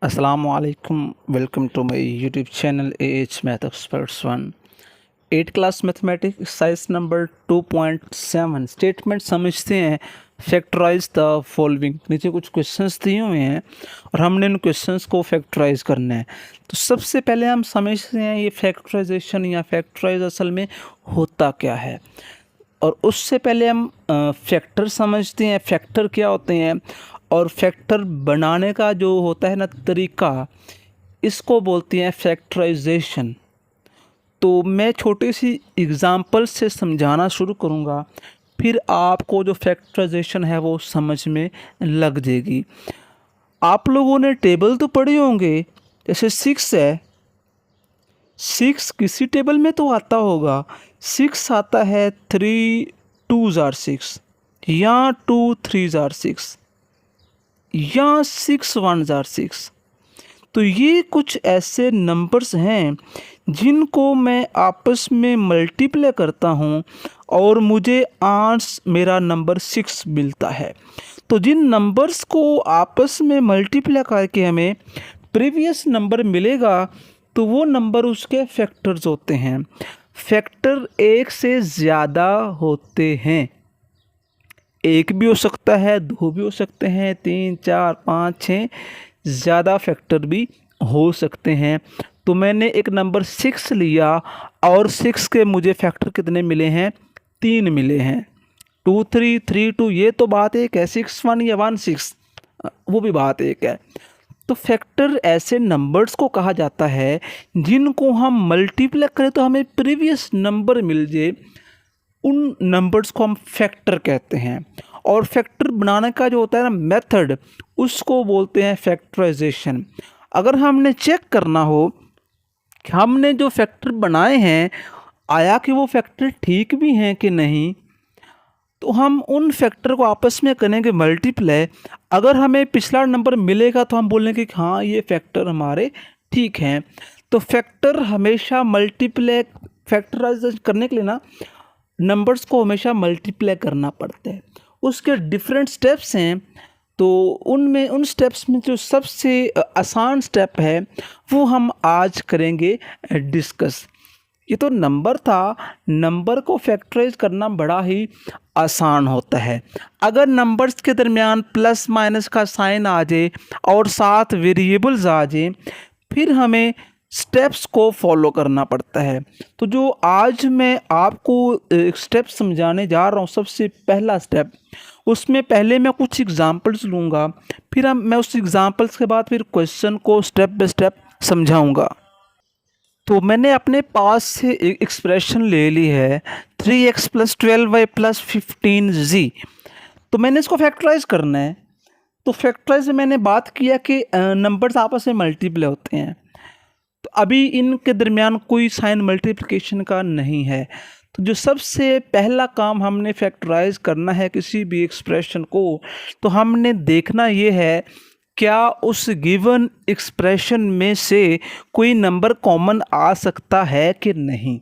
Assalamualaikum. Welcome to my YouTube channel AH Math Experts 1. 8 class mathematics exercise number 2.7 statement समझते हैं। Factorise the following. नीचे कुछ questions दिए हुए हैं और हमने इन क्वेश्चंस को फैक्टराइज करना है। तो सबसे पहले हम समझते हैं ये फैक्टराइजेशन या फैक्टराइज असल में होता क्या है, और उससे पहले हम फैक्टर समझते हैं, फैक्टर क्या होते हैं और फैक्टर बनाने का जो होता है ना तरीका, इसको बोलते हैं फैक्टराइजेशन। तो मैं छोटी सी एग्ज़ाम्पल से समझाना शुरू करूँगा, फिर आपको जो फैक्टराइजेशन है वो समझ में लग जाएगी। आप लोगों ने टेबल तो पढ़े होंगे, जैसे 6 है, 6 किसी टेबल में तो आता होगा। 6 आता है 3 2s are 6 या 2 3s are 6 या 6 1s are 6। तो ये कुछ ऐसे नंबर्स हैं जिनको मैं आपस में मल्टीप्लाई करता हूँ और मुझे मेरा नंबर 6 मिलता है। तो जिन नंबर्स को आपस में मल्टीप्लाई करके हमें प्रीवियस नंबर मिलेगा तो वो नंबर उसके फैक्टर्स होते हैं। फैक्टर एक से ज़्यादा होते हैं, एक भी हो सकता है, दो भी हो सकते हैं, 3 4 5 6 ज़्यादा फैक्टर भी हो सकते हैं। तो मैंने एक नंबर 6 लिया और 6 के मुझे फैक्टर कितने मिले हैं? 3 मिले हैं। 2 3 3 2 ये तो बात एक है, 6 1 या 1 6 वो भी बात एक है। तो फैक्टर ऐसे नंबर्स को कहा जाता है जिनको हम मल्टीप्लाई करें तो हमें प्रीवियस नंबर मिल जाए, उन नंबर्स को हम फैक्टर कहते हैं। और फैक्टर बनाने का जो होता है ना मेथड, उसको बोलते हैं फैक्टराइजेशन। अगर हमने चेक करना हो कि हमने जो फैक्टर बनाए हैं आया कि वो फैक्टर ठीक भी हैं कि नहीं, तो हम उन फैक्टर को आपस में करेंगे मल्टीप्लाई। अगर हमें पिछला नंबर मिलेगा तो हम बोलेंगे कि हाँ ये फैक्टर हमारे ठीक हैं। तो फैक्टर हमेशा मल्टीप्लाई, फैक्टराइज करने के लिए ना नंबर्स को हमेशा मल्टीप्लाई करना पड़ता है। उसके डिफरेंट स्टेप्स हैं, तो उन स्टेप्स में जो सबसे आसान स्टेप है वो हम आज करेंगे डिस्कस। ये तो नंबर था, नंबर को फैक्टराइज करना बड़ा ही आसान होता है। अगर नंबर्स के दरमियान प्लस माइनस का साइन आ जाए और साथ वेरिएबल्स आ जाए, फिर हमें स्टेप्स को फॉलो करना पड़ता है। तो जो आज मैं आपको स्टेप समझाने जा रहा हूँ, सबसे पहला स्टेप, उसमें पहले मैं कुछ एग्जांपल्स लूँगा, फिर मैं उस एग्जांपल्स के बाद फिर क्वेश्चन को स्टेप बाय स्टेप समझाऊँगा। तो मैंने अपने पास से एक एक्सप्रेशन ले ली है 3x + 12y + 15z। तो मैंने इसको फैक्टराइज करना है। तो फैक्टराइज में मैंने बात किया कि नंबर्स आपस में मल्टीप्लाई होते हैं, तो अभी इनके दरमियान कोई साइन मल्टीप्लिकेशन का नहीं है। तो जो सबसे पहला काम हमने फैक्टराइज करना है किसी भी एक्सप्रेशन को, तो हमने देखना ये है क्या उस गिवन एक्सप्रेशन में से कोई नंबर कॉमन आ सकता है कि नहीं।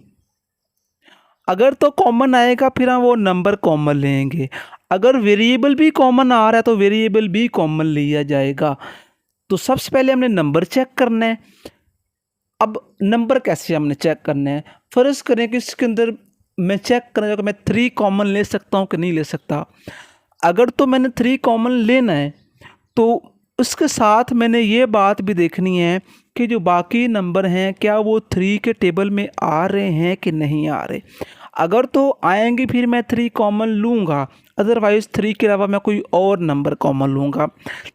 अगर तो कॉमन आएगा फिर हम वो नंबर कॉमन लेंगे। अगर वेरिएबल भी कॉमन आ रहा है तो वेरिएबल भी कॉमन लिया जाएगा। तो सबसे पहले हमने नंबर चेक करना है। अब नंबर कैसे हमने चेक करना है, फर्ज करें कि इसके अंदर मैं चेक करना चाहूँ कि मैं 3 कॉमन ले सकता हूँ कि नहीं ले सकता। अगर तो मैंने 3 कॉमन लेना है तो उसके साथ मैंने ये बात भी देखनी है कि जो बाकी नंबर हैं क्या वो 3 के टेबल में आ रहे हैं कि नहीं आ रहे। अगर तो आएंगे फिर मैं 3 कॉमन लूँगा, अदरवाइज़ 3 के अलावा मैं कोई और नंबर कॉमन लूँगा।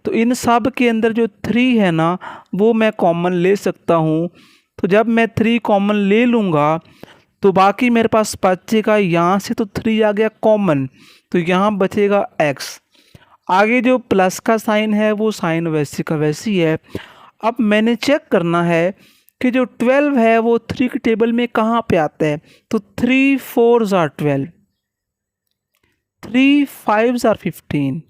तो इन सब के अंदर जो 3 है ना वो मैं कॉमन ले सकता हूँ। तो जब मैं 3 कॉमन ले लूँगा तो बाकी मेरे पास बचेगा, यहाँ से तो 3 आ गया कॉमन, तो यहाँ बचेगा x। आगे जो प्लस का साइन है वो साइन वैसे का वैसी है। अब मैंने चेक करना है कि जो 12 है वो 3 के टेबल में कहाँ पे आता है। तो 3 4s are 12, 3 5s are 15।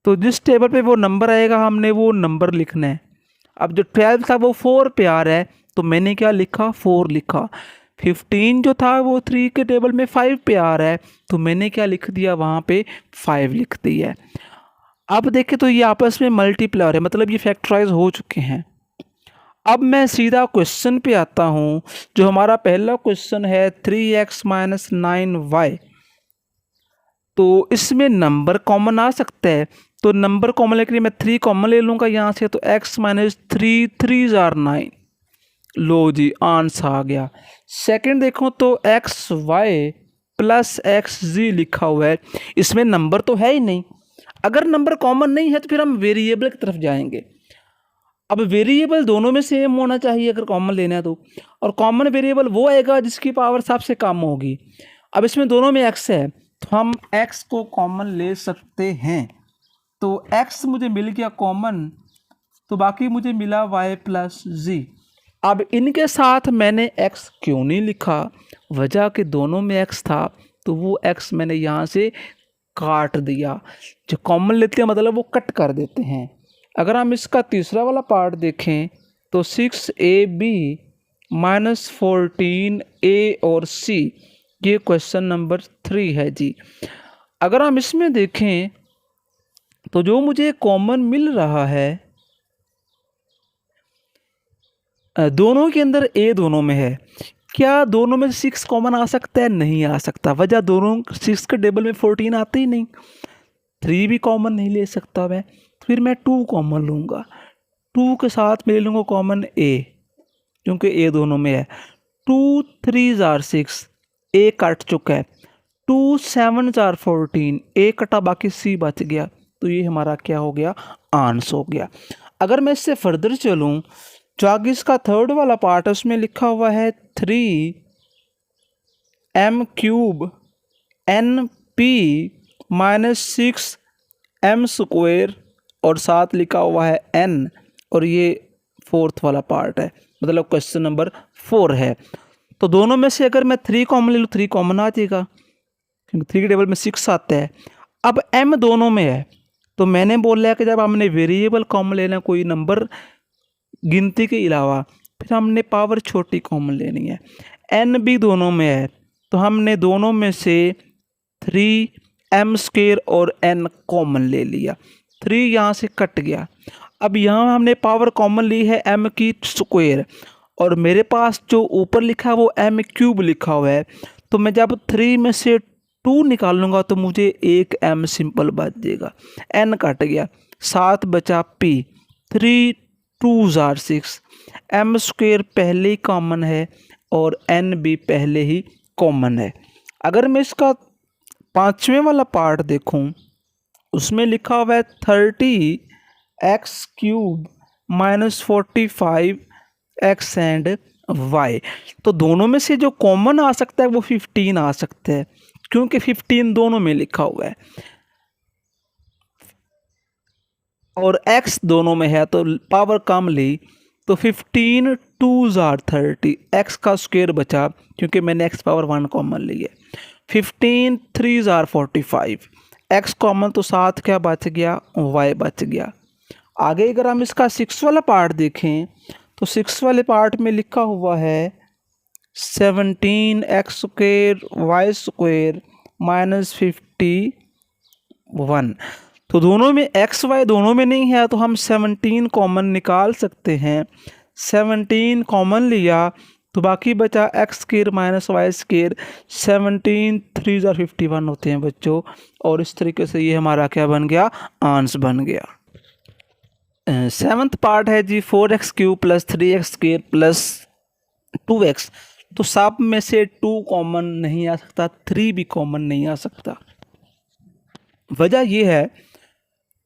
तो जिस टेबल पे वो नंबर आएगा हमने वो नंबर लिखना है। अब जो 12 था वो 4 पे आ रहा है तो मैंने क्या लिखा, 4 लिखा। 15 जो था वो 3 के टेबल में 5 पे आ रहा है तो मैंने क्या लिख दिया, वहाँ पे 5 लिख दिया है। अब देखें तो ये आपस में मल्टीप्लाई है, मतलब ये फैक्टराइज हो चुके हैं। अब मैं सीधा क्वेश्चन पे आता हूँ। जो हमारा पहला क्वेश्चन है 3x माइनस 9y, तो इसमें नंबर कॉमन आ सकता है। तो नंबर कॉमन लेके मैं 3 कॉमन ले लूँगा यहाँ से, तो x माइनस 3 3 जार 9। लो जी, आंसर आ गया। सेकंड देखो तो एक्स वाई प्लस एक्स जी लिखा हुआ है, इसमें नंबर तो है ही नहीं। अगर नंबर कॉमन नहीं है तो फिर हम वेरिएबल की तरफ जाएंगे। अब वेरिएबल दोनों में सेम होना चाहिए अगर कॉमन लेना है तो, और कॉमन वेरिएबल वो आएगा जिसकी पावर सबसे कम होगी। अब इसमें दोनों में एक्स है तो हम एक्स को कॉमन ले सकते हैं। तो एक्स मुझे मिल गया कॉमन, तो बाकी मुझे मिला वाई प्लस जी। अब इनके साथ मैंने x क्यों नहीं लिखा, वजह कि दोनों में x था, तो वो x मैंने यहाँ से काट दिया। जो कॉमन लेते हैं मतलब वो कट कर देते हैं। अगर हम इसका तीसरा वाला पार्ट देखें तो 6ab माइनस 14a और c, ये क्वेश्चन नंबर 3 है जी। अगर हम इसमें देखें तो जो मुझे कॉमन मिल रहा है, दोनों के अंदर a दोनों में है। क्या दोनों में 6 कॉमन आ सकता है? नहीं आ सकता। वजह दोनों 6 के टेबल में 14 आते ही नहीं। 3 भी कॉमन नहीं ले सकता मैं, फिर मैं 2 कॉमन लूँगा। 2 के साथ मैं ले लूँगा कॉमन a, क्योंकि a दोनों में है। 2 3 जार 6, a कट चुका है। 2 7 जार 14, a कटा बाकी c बच गया। तो ये हमारा क्या हो गया? आंसर हो गया। अगर मैं इससे फर्दर चलूँ, जो आगे इसका थर्ड वाला पार्ट है उसमें लिखा हुआ है 3m cube np minus 6m square, और साथ लिखा हुआ है n, और ये फोर्थ वाला पार्ट है, मतलब क्वेश्चन नंबर 4 है। तो दोनों में से अगर मैं 3 कॉमन ले लूँ, 3 कॉमन आ जाएगा क्योंकि 3 के टेबल में 6 आता है। अब m दोनों में है, तो मैंने बोला है कि जब हमने वेरिएबल कॉमन लेना, कोई नंबर गिनती के अलावा, फिर हमने पावर छोटी कॉमन लेनी है। n भी दोनों में है, तो हमने दोनों में से 3m स्क्वायर और n कॉमन ले लिया। 3 यहाँ से कट गया। अब यहाँ हमने पावर कॉमन ली है m की स्क्वायर, और मेरे पास जो ऊपर लिखा है वो m क्यूब लिखा हुआ है। तो मैं जब 3 में से 2 निकालूंगा तो मुझे एक m सिंपल बच जाएगा, n कट गया, 7 बचा p। 3 2 जार 6, m स्क्वायर पहले ही कॉमन है और n भी पहले ही कॉमन है। अगर मैं इसका पांचवें वाला पार्ट देखूं, उसमें लिखा हुआ है 30x cube minus 45x and y। तो दोनों में से जो कॉमन आ सकता है वो 15 आ सकता है, क्योंकि 15 दोनों में लिखा हुआ है और x दोनों में है, तो पावर कम ली। तो 15 2 जार 30, x का स्क्वायर बचा क्योंकि मैंने x पावर 1 कॉमन ली है। 15 3 जार 45, x कॉमन, तो साथ क्या बच गया? y बच गया। आगे अगर हम इसका 6 वाला पार्ट देखें तो 6 वाले पार्ट में लिखा हुआ है 17x square y square minus 51। तो दोनों में x y दोनों में नहीं है, तो हम 17 कॉमन निकाल सकते हैं। 17 कॉमन लिया तो बाकी बचा x square minus Y square. 17 3 जार 51 होते हैं बच्चों, और इस तरीके से ये हमारा क्या बन गया? आंसर बन गया। सेवन्थ पार्ट है जी 4x cube plus 3x square plus 2x। तो सब में से 2 कॉमन नहीं आ सकता, 3 भी कॉमन नहीं आ सकता। वजह ये है,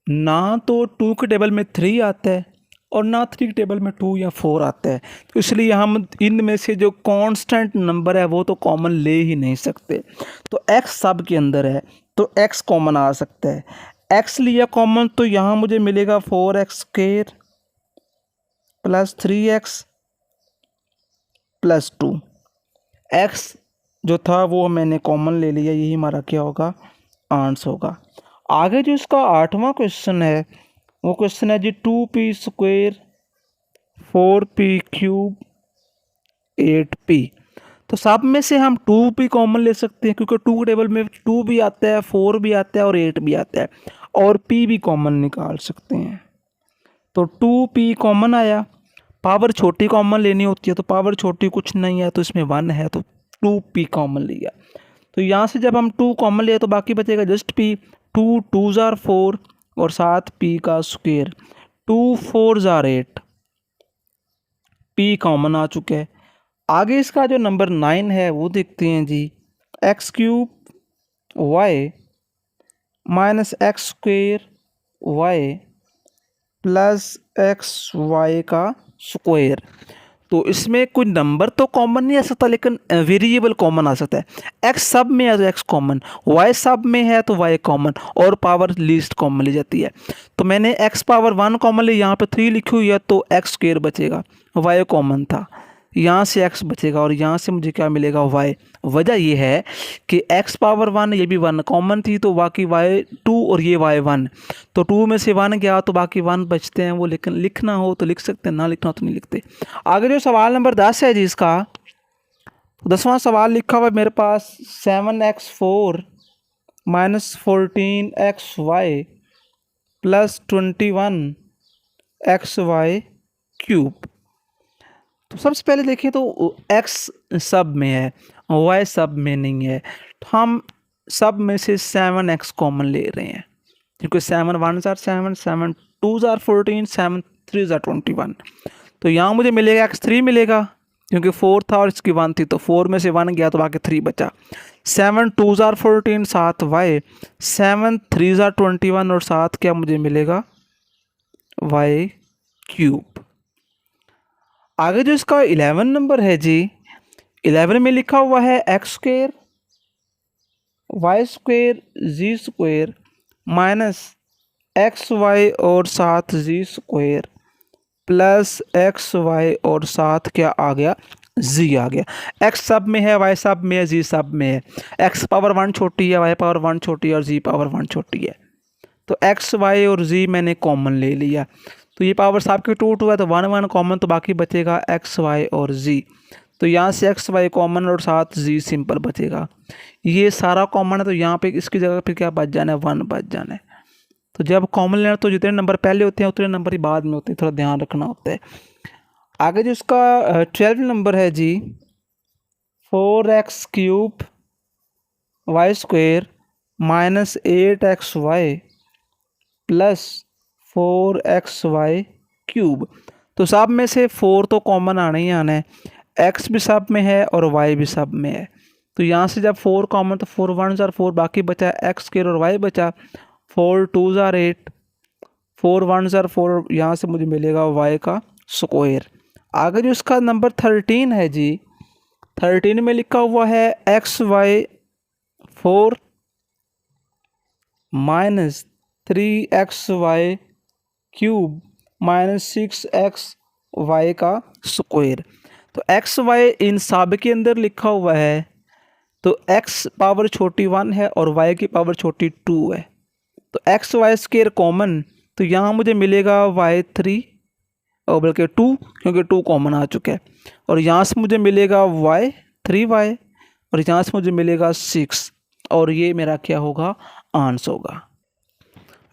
ना तो 2 के टेबल में 3 आता है और ना 3 के टेबल में 2 या 4 आता है, तो इसलिए हम इनमें से जो कांस्टेंट नंबर है वो तो कॉमन ले ही नहीं सकते। तो x सब के अंदर है तो x कॉमन आ सकता है। x लिया कॉमन तो यहाँ मुझे मिलेगा 4x square plus 3x plus 2। x जो था वो मैंने कॉमन ले लिया, यही हमारा क्या होगा? आंसर होगा। आगे जो इसका 8वां क्वेश्चन है वो क्वेश्चन है जी 2p square 4p cube 8p। तो सब में से हम 2p कॉमन ले सकते हैं क्योंकि 2 टेबल में 2 भी आता है, 4 भी आता है और 8 भी आता है। और p भी कॉमन निकाल सकते हैं। तो 2p कॉमन आया, पावर छोटी कॉमन लेनी होती है, तो पावर छोटी कुछ नहीं है तो इसमें 1 है, तो 2p कॉमन लिया। तो यहाँ से जब हम 2 कॉमन लिए तो बाकी बचेगा जस्ट p। 2 2 जार 4 और 7 p का स्क्वायर, 2 4 जार 8, p कॉमन आ चुका है। आगे इसका जो नंबर 9 है वो देखते हैं जी। X cube y minus x square y plus x y का स्क्वायर। तो इसमें कोई नंबर तो कॉमन नहीं आ सकता, लेकिन वेरिएबल कॉमन आ सकता है। एक्स सब में है तो एक्स कॉमन, वाई सब में है तो वाई कॉमन, और पावर लीस्ट कॉमन ली जाती है। तो मैंने एक्स पावर 1 कॉमन ली, यहाँ पे 3 लिखी हुई है तो एक्स स्क्वायर बचेगा, वाई कॉमन था, यहाँ से x बचेगा और यहाँ से मुझे क्या मिलेगा y। वजह ये है कि x पावर 1 ये भी 1 कॉमन थी, तो बाकी y 2 और ये y 1, तो 2 में से 1 गया तो बाकी 1 बचते हैं। वो लेकिन लिखना हो तो लिख सकते हैं, ना लिखना हो तो नहीं लिखते। आगे जो सवाल नंबर 10 है जी, इसका 10वां सवाल लिखा हुआ है मेरे पास 7x4 minus 14xy plus 21xy cube. तो सबसे पहले देखें तो x सब में है, y सब में नहीं है, तो हम सब में से 7x कॉमन ले रहे हैं, क्योंकि 7 1 जार 7, 7 2 जार 14, 7 3 जार 21। तो यहाँ मुझे मिलेगा x3 मिलेगा, क्योंकि 4 था और इसकी 1 थी, तो 4 में से 1 गया तो बाकी 3 बचा। 7 2 जार 14 7 y, 7 3 जार 21 और 7 क्या मुझे मिलेगा y क्यूब। आगे जो इसका 11 नंबर है जी, 11 में लिखा हुआ है एक्स स्क्वायर वाई स्क्वायर जी स्क्वायर माइनस एक्स वाई और 7 जी स्क्वायर प्लस एक्स वाई और 7 क्या आ गया जी आ गया। एक्स सब में है, वाई सब में है, जी सब में है। एक्स पावर 1 छोटी है, वाई पावर 1 छोटी है और जी पावर 1 छोटी है। तो एक्स वाई और जी मैंने कॉमन ले लिया, तो ये पावर साहब के 2 2 है तो 1 1 कॉमन, तो बाकी बचेगा एक्स वाई और जी। तो यहाँ से एक्स वाई कॉमन और 7 जी सिंपल बचेगा। ये सारा कॉमन है तो यहाँ पे इसकी जगह पे क्या बच जाना है, 1 बच जाना है। तो जब कॉमन लेना तो जितने नंबर पहले होते हैं उतने नंबर ही बाद में होते हैं, थोड़ा ध्यान रखना होता है। आगे जो इसका 12 नंबर है जी, 4x cube Y square minus 8xy plus 4xy cube. तो सब में से 4 तो कॉमन आना ही आना है, x भी सब में है और y भी सब में है। तो यहाँ से जब 4 कॉमन तो 4 1 जार 4, बाकी बचा x स्क्वायर और y बचा, 4 2 जार 8, 4 1 जार 4, यहाँ से मुझे मिलेगा y का स्क्वायर। आगे जो इसका नंबर 13 है जी, 13 में लिखा हुआ है X Y 4 minus 3xy cube minus 6xy का स्क्वायर। तो एक्स वाई इन सब के अंदर लिखा हुआ है, तो x पावर छोटी 1 है और y की पावर छोटी 2 है। तो एक्स वाई स्क्वायर कॉमन, तो यहाँ मुझे मिलेगा y3 और बल्कि 2, क्योंकि 2 कॉमन आ चुका है, और यहाँ से मुझे मिलेगा y3y और यहाँ से मुझे मिलेगा 6, और ये मेरा क्या होगा, आंसर होगा।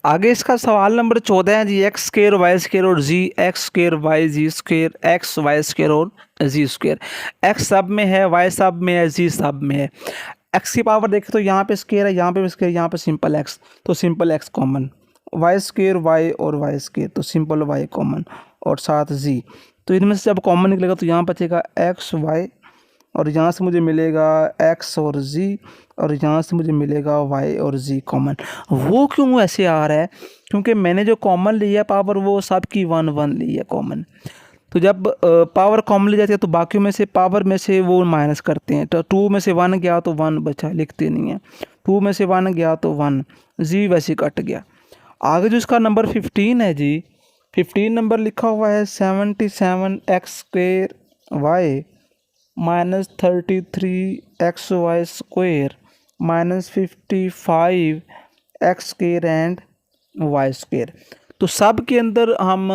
आगे इसका सवाल नंबर 14 है जी, एक्स स्क्वायर वाई स्क्वायर और जी एक्स स्क्वायर वाई जी स्क्वायर एक्स वाई स्क्वायर और जी स्क्वायर। एक्स सब में है, वाई सब में है, जी सब में है। एक्स की पावर देखें तो यहाँ पे स्क्वायर है, यहाँ पे स्क्वायर, यहाँ पे सिंपल एक्स, तो simple X common, Y square Y और वाई स्क्वायर, तो सिंपल वाई कॉमन और 7 जी। तो इनमें से जब कॉमन निकलेगा तो यहाँ बचेगा एक्स वाई और यहाँ से मुझे मिलेगा एक्स और जी और यहाँ से मुझे मिलेगा वाई और जी कॉमन। वो क्यों ऐसे आ रहा है, क्योंकि मैंने जो कॉमन लिया है पावर वो सब की 1 1 ली है कॉमन। तो जब पावर कॉमन ली जाती है तो बाकियों में से पावर में से वो माइनस करते हैं, तो 2 में से 1 गया तो 1 बचा, लिखते नहीं है। 2 में से 1 गया तो 1, जी वैसे कट गया। आगे जो इसका नंबर 15 है जी, 15 नंबर लिखा हुआ है 77x square Y minus 33xy square minus 55x square and Y square. तो सब के अंदर हम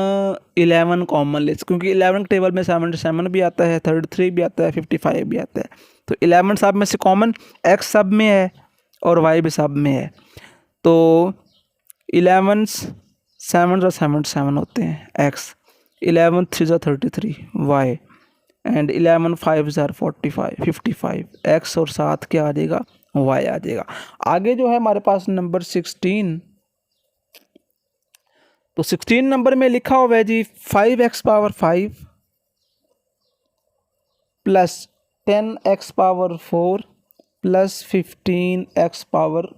11 कॉमन ले, क्योंकि 11 के टेबल में 77 भी आता है, 33 भी आता है, 55 भी आता है। तो 11 सब में से कॉमन, x सब में है और y भी सब में है। तो 11 7 7 7 होते हैं एक्स, 11 3 33 वाई, एंड 11 5 45 55 एक्स, और साथ क्या आ जाएगा, वाई आ जाएगा। आगे जो है हमारे पास नंबर 16, तो 16 नंबर में लिखा हुआ है जी 5x power 5 plus 10x power 4 plus 15x power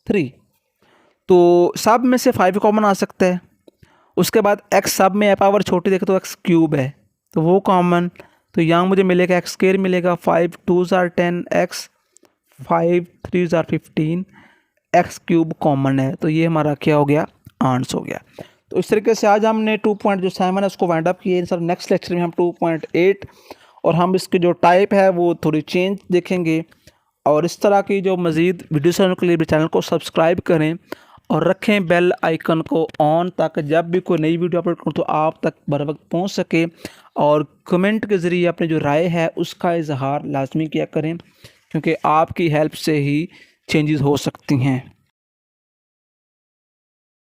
3। तो सब में से 5 कॉमन आ सकता है। उसके बाद x सब में है, पावर छोटी देखे तो x क्यूब है तो वो कॉमन, तो यहाँ मुझे मिलेगा x स्क्वायर मिलेगा, 5 2 10 x, 5 3 15, x क्यूब कॉमन है, तो ये हमारा क्या हो गया, आंसर हो गया। तो इस तरीके से आज हमने 2.7 है उसको वाइंड अप किए। सर नेक्स्ट लेक्चर में हम 2.8 और हम इसके जो टाइप है वो थोड़ी चेंज देखेंगे। और इस तरह की जो मज़ीद वीडियो सुनने के लिए चैनल को सब्सक्राइब करें और रखें बेल आइकन को ऑन, ताकि जब भी कोई नई वीडियो अपलोड करूँ तो आप तक बर वक्त पहुँच सके। और कमेंट के ज़रिए अपनी जो राय है उसका इजहार लाजमी किया करें, क्योंकि आपकी हेल्प से ही चेंजेस हो सकती हैं।